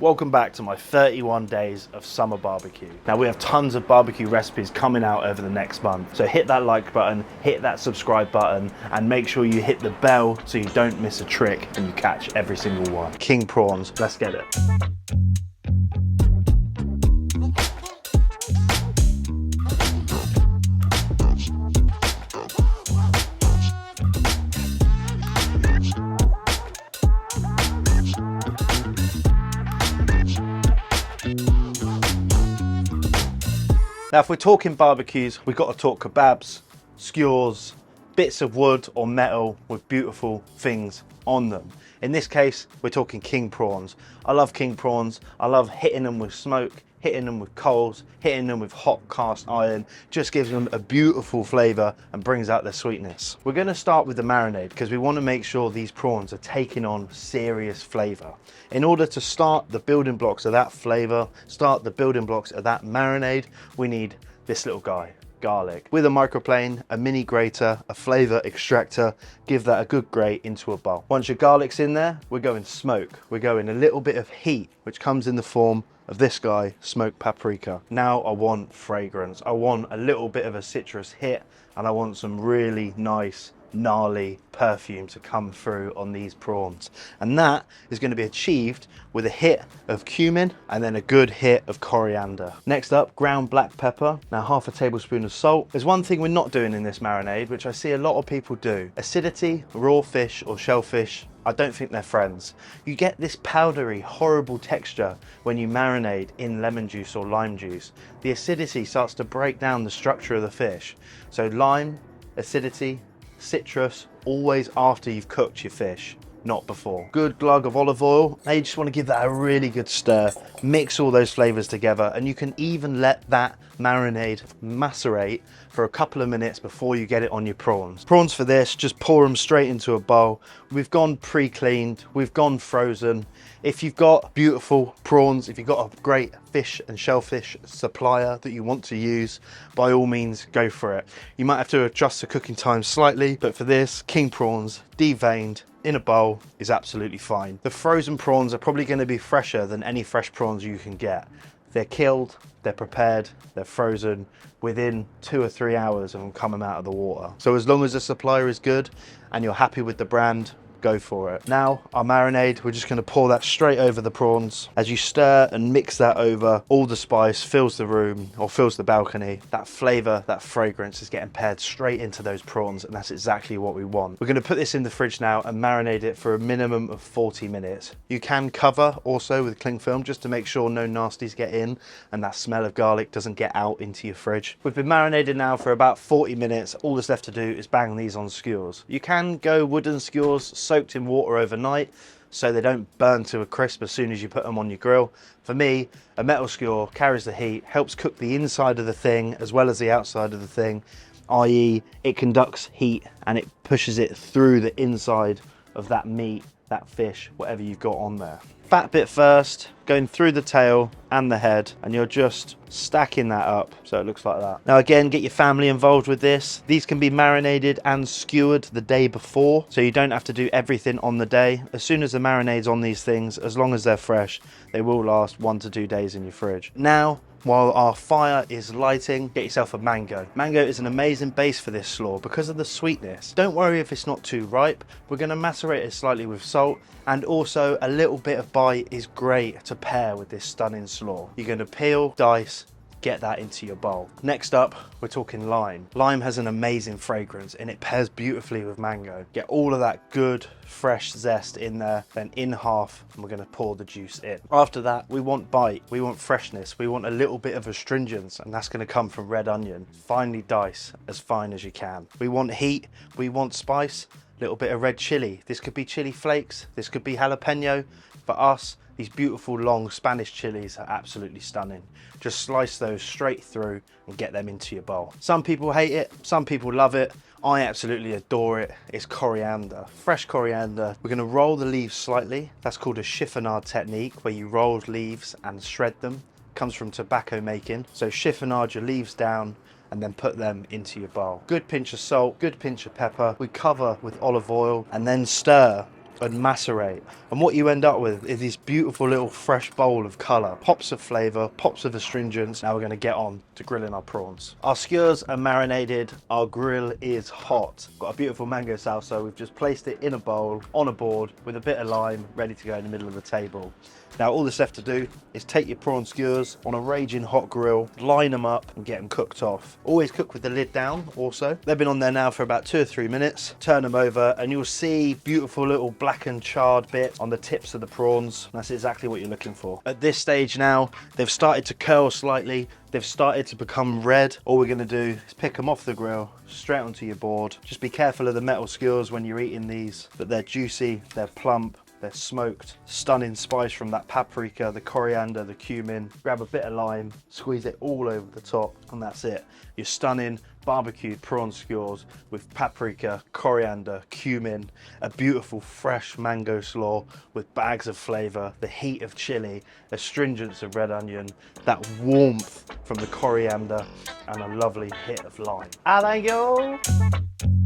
Welcome back to my 31 days of summer barbecue. Now we have tons of barbecue recipes coming out over the next month. So hit that like button, hit that subscribe button, and make sure you hit the bell so you don't miss a trick and you catch every single one. King prawns, let's get it. Now, if we're talking barbecues, we've got to talk kebabs, skewers, bits of wood or metal with beautiful things on them. In this case, we're talking king prawns. I love king prawns. I love hitting them with smoke, hitting them with coals, hitting them with hot cast iron. Just gives them a beautiful flavor and brings out their sweetness. We're going to start with the marinade because we want to make sure these prawns are taking on serious flavor. In order to start the building blocks of that flavor, start the building blocks of that marinade, we need this little guy. Garlic. With a microplane, a mini grater, a flavor extractor, give that a good grate into a bowl. Once your garlic's in there, we're going smoke. We're going a little bit of heat, which comes in the form of this guy, smoked paprika. Now I want fragrance. I want a little bit of a citrus hit, and I want some really nice, gnarly perfume to come through on these prawns. And that is going to be achieved with a hit of cumin and then a good hit of coriander. Next up, ground black pepper. Now half a tablespoon of salt. There's one thing we're not doing in this marinade, which I see a lot of people do. Acidity, raw fish or shellfish, I don't think they're friends. You get this powdery, horrible texture when you marinate in lemon juice or lime juice. The acidity starts to break down the structure of the fish. So lime, acidity, citrus, always after you've cooked your fish, not before. Good glug of olive oil. Now you just want to give that a really good stir, mix all those flavors together, and you can even let that marinade macerate for a couple of minutes before you get it on your prawns. Prawns for this, just pour them straight into a bowl. We've gone pre-cleaned, we've gone frozen. If you've got beautiful prawns, if you've got a great fish and shellfish supplier that you want to use, by all means go for it. You might have to adjust the cooking time slightly, but for this, king prawns, deveined, in a bowl is absolutely fine. The frozen prawns are probably going to be fresher than any fresh prawns you can get. They're killed, they're prepared, they're frozen within 2 or 3 hours of them coming out of the water. So as long as the supplier is good and you're happy with the brand, go for it. Now our marinade, we're just going to pour that straight over the prawns. As you stir and mix that over, all the spice fills the room or fills the balcony. That flavor, that fragrance is getting paired straight into those prawns, and that's exactly what we want. We're going to put this in the fridge now and marinate it for a minimum of 40 minutes. You can cover also with cling film just to make sure no nasties get in and that smell of garlic doesn't get out into your fridge. We've been marinated now for about 40 minutes. All that's left to do is bang these on skewers. You can go wooden skewers soaked in water overnight so they don't burn to a crisp as soon as you put them on your grill. For me, a metal skewer carries the heat, helps cook the inside of the thing as well as the outside of the thing, i.e. it conducts heat and it pushes it through the inside of that meat, that fish, whatever you've got on there. Fat bit first, going through the tail and the head, and you're just stacking that up so it looks like that. Now again, get your family involved with this. These can be marinated and skewered the day before, so you don't have to do everything on the day. As soon as the marinade's on these things, as long as they're fresh, they will last 1 to 2 days in your fridge. Now, while our fire is lighting, get yourself a mango. Mango is an amazing base for this slaw because of the sweetness. Don't worry if it's not too ripe. We're going to macerate it slightly with salt, and also a little bit of bite is great to pair with this stunning slaw. You're going to peel, dice, get that into your bowl. Next up, we're talking lime. Lime has an amazing fragrance and it pairs beautifully with mango. Get all of that good fresh zest in there, then in half, and we're going to pour the juice in. After that, we want bite, we want freshness, we want a little bit of astringence, and that's going to come from red onion. Finely dice as fine as you can. We want heat, we want spice, a little bit of red chili. This could be chili flakes, this could be jalapeno. For us, these beautiful long Spanish chilies are absolutely stunning. Just slice those straight through and get them into your bowl. Some people hate it, some people love it. I absolutely adore it. It's coriander, fresh coriander. We're going to roll the leaves slightly. That's called a chiffonade technique, where you roll leaves and shred them. Comes from tobacco making. So chiffonade your leaves down and then put them into your bowl. Good pinch of salt, good pinch of pepper. We cover with olive oil and then stir and macerate. And what you end up with is this beautiful little fresh bowl of colour, pops of flavour, pops of astringents. Now we're going to get on to grilling our prawns. Our skewers are marinated, our grill is hot. Got a beautiful mango salsa, we've just placed it in a bowl, on a board, with a bit of lime, ready to go in the middle of the table. Now all that's left to do is take your prawn skewers on a raging hot grill, line them up and get them cooked off. Always cook with the lid down also. They've been on there now for about 2 or 3 minutes. Turn them over and you'll see beautiful little black and charred bits on the tips of the prawns. That's exactly what you're looking for. At this stage now, they've started to curl slightly. They've started to become red. All we're going to do is pick them off the grill, straight onto your board. Just be careful of the metal skewers when you're eating these, but they're juicy, they're plump, they're smoked. Stunning spice from that paprika, the coriander, the cumin. Grab a bit of lime, squeeze it all over the top, and that's it. Your stunning barbecued prawn skewers with paprika, coriander, cumin, a beautiful fresh mango slaw with bags of flavour, the heat of chili, astringents of red onion, that warmth from the coriander, and a lovely hit of lime. Ah, thank you.